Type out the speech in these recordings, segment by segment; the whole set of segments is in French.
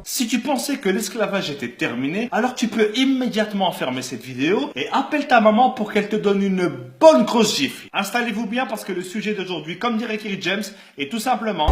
Si tu pensais que l'esclavage était terminé, alors tu peux immédiatement fermer cette vidéo et appelle ta maman pour qu'elle te donne une bonne grosse gifle. Installez-vous bien parce que le sujet d'aujourd'hui, comme dirait Kerry James, est tout simplement...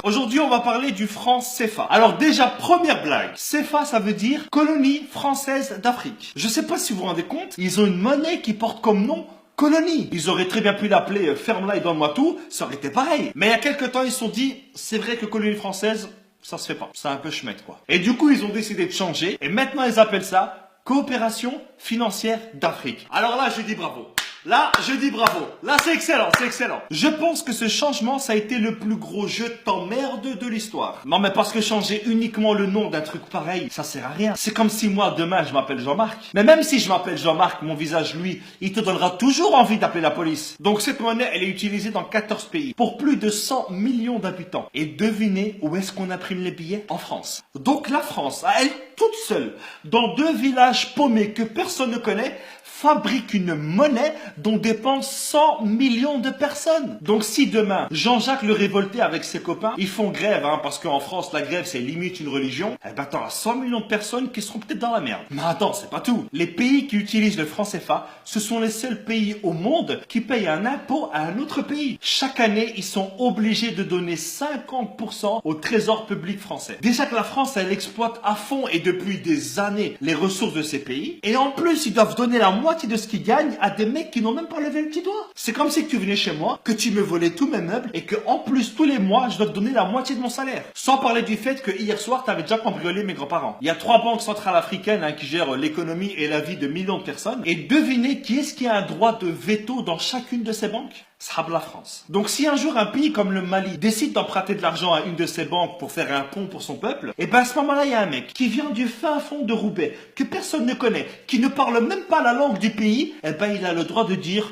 Aujourd'hui, on va parler du franc CFA. Alors déjà, première blague. CFA, ça veut dire colonie française d'Afrique. Je sais pas si vous vous rendez compte, ils ont une monnaie qui porte comme nom colonie. Ils auraient très bien pu l'appeler ferme-la et donne-moi tout, ça aurait été pareil. Mais il y a quelques temps, ils se sont dit, c'est vrai que colonie française... ça se fait pas. C'est un peu chmette, quoi. Et du coup, ils ont décidé de changer. Et maintenant, ils appellent ça coopération financière d'Afrique. Alors là, je dis bravo. Là, je dis bravo. Là, c'est excellent, c'est excellent. Je pense que ce changement, ça a été le plus gros jeu d'emmerde de l'histoire. Non, mais parce que changer uniquement le nom d'un truc pareil, ça sert à rien. C'est comme si moi, demain, je m'appelle Jean-Marc. Mais même si je m'appelle Jean-Marc, mon visage, lui, il te donnera toujours envie d'appeler la police. Donc cette monnaie, elle est utilisée dans 14 pays, pour plus de 100 millions d'habitants. Et devinez où est-ce qu'on imprime les billets? En France. Donc la France, à elle toute seule, dans 2 villages paumés que personne ne connaît, fabrique une monnaie dont dépendent 100 millions de personnes. Donc si demain, Jean-Jacques le révolté avec ses copains, ils font grève, parce qu'en France, la grève, c'est limite une religion, eh ben t'auras 100 millions de personnes qui seront peut-être dans la merde. Mais attends, c'est pas tout. Les pays qui utilisent le franc CFA, ce sont les seuls pays au monde qui payent un impôt à un autre pays. Chaque année, ils sont obligés de donner 50% au trésor public français. Déjà que la France, elle exploite à fond et depuis des années les ressources de ces pays, et en plus, ils doivent donner la moitié de ce qu'ils gagnent à des mecs qui n'ont même pas levé le petit doigt. C'est comme si tu venais chez moi, que tu me volais tous mes meubles et que en plus tous les mois je dois te donner la moitié de mon salaire. Sans parler du fait que hier soir tu avais déjà cambriolé mes grands-parents. Il y a 3 banques centrales africaines qui gèrent l'économie et la vie de millions de personnes. Et devinez qui est-ce qui a un droit de veto dans chacune de ces banques? Ça sera la France. Donc si un jour un pays comme le Mali décide d'emprunter de l'argent à une de ces banques pour faire un pont pour son peuple, et ben à ce moment-là il y a un mec qui vient du fin fond de Roubaix, que personne ne connaît, qui ne parle même pas la langue du pays, et ben il a le droit de dire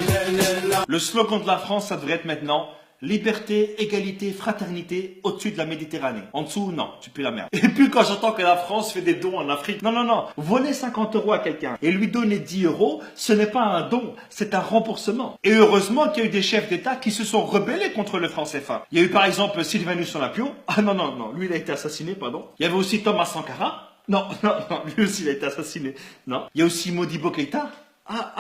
le slogan de la France, ça devrait être maintenant liberté, égalité, fraternité au-dessus de la Méditerranée. En dessous, non, tu pues la merde. Et puis quand j'entends que la France fait des dons en Afrique, non, voler 50 € à quelqu'un et lui donner 10 €, ce n'est pas un don, c'est un remboursement. Et heureusement qu'il y a eu des chefs d'État qui se sont rebellés contre le franc CFA. Il y a eu par exemple Sylvanus Olympio. Ah non, lui il a été assassiné, pardon. Il y avait aussi Thomas Sankara. Non, lui aussi il a été assassiné. Non. Il y a aussi Modibo Keïta.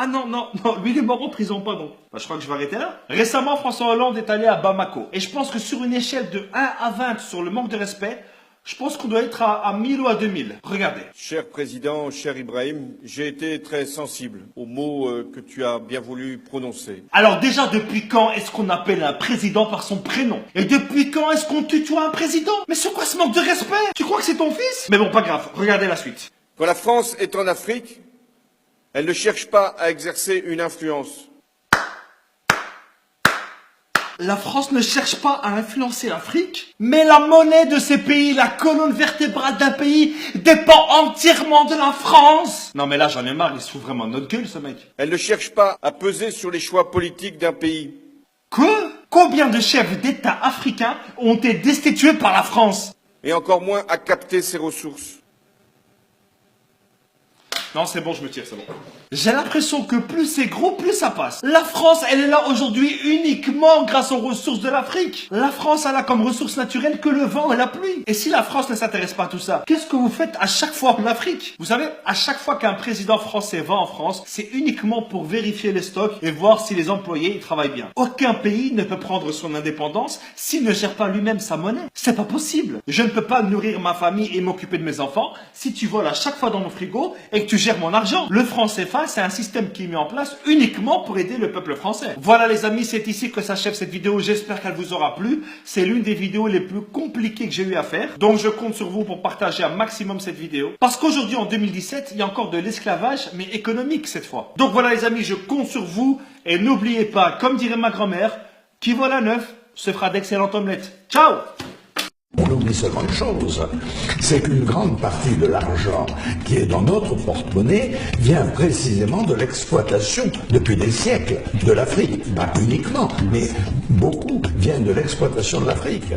Non, lui il est mort en prison, pardon. Je crois que je vais arrêter là. Récemment, François Hollande est allé à Bamako. Et je pense que sur une échelle de 1 à 20 sur le manque de respect, je pense qu'on doit être à 1000 ou à 2000. Regardez. Cher Président, cher Ibrahim, j'ai été très sensible aux mots que tu as bien voulu prononcer. Alors déjà, depuis quand est-ce qu'on appelle un président par son prénom? Et depuis quand est-ce qu'on tutoie un président? Mais c'est quoi ce manque de respect? Tu crois que c'est ton fils? Mais bon, pas grave, regardez la suite. Quand la France est en Afrique, elle ne cherche pas à exercer une influence. La France ne cherche pas à influencer l'Afrique, mais la monnaie de ces pays, la colonne vertébrale d'un pays, dépend entièrement de la France. Non mais là j'en ai marre, il se fout vraiment de notre gueule ce mec. Elle ne cherche pas à peser sur les choix politiques d'un pays. Quoi? Combien de chefs d'État africains ont été destitués par la France? Et encore moins à capter ses ressources. Non, c'est bon, je me tire, c'est bon. J'ai l'impression que plus c'est gros, plus ça passe. La France, elle est là aujourd'hui uniquement grâce aux ressources de l'Afrique. La France, elle a comme ressource naturelle que le vent et la pluie. Et si la France ne s'intéresse pas à tout ça, qu'est-ce que vous faites à chaque fois en Afrique? Vous savez, à chaque fois qu'un président français va en France, c'est uniquement pour vérifier les stocks et voir si les employés travaillent bien. Aucun pays ne peut prendre son indépendance s'il ne gère pas lui-même sa monnaie. C'est pas possible. Je ne peux pas nourrir ma famille et m'occuper de mes enfants si tu voles à chaque fois dans mon frigo et que tu gères mon argent. Le franc CFA, c'est un système qui est mis en place uniquement pour aider le peuple français. Voilà les amis, c'est ici que s'achève cette vidéo. J'espère qu'elle vous aura plu. C'est l'une des vidéos les plus compliquées que j'ai eu à faire. Donc je compte sur vous pour partager un maximum cette vidéo. Parce qu'aujourd'hui, en 2017, il y a encore de l'esclavage, mais économique cette fois. Donc voilà les amis, je compte sur vous. Et n'oubliez pas, comme dirait ma grand-mère, qui vole à neuf se fera d'excellentes omelettes. Ciao! On oublie seulement une chose, c'est qu'une grande partie de l'argent qui est dans notre porte-monnaie vient précisément de l'exploitation, depuis des siècles, de l'Afrique. Pas uniquement, mais beaucoup vient de l'exploitation de l'Afrique.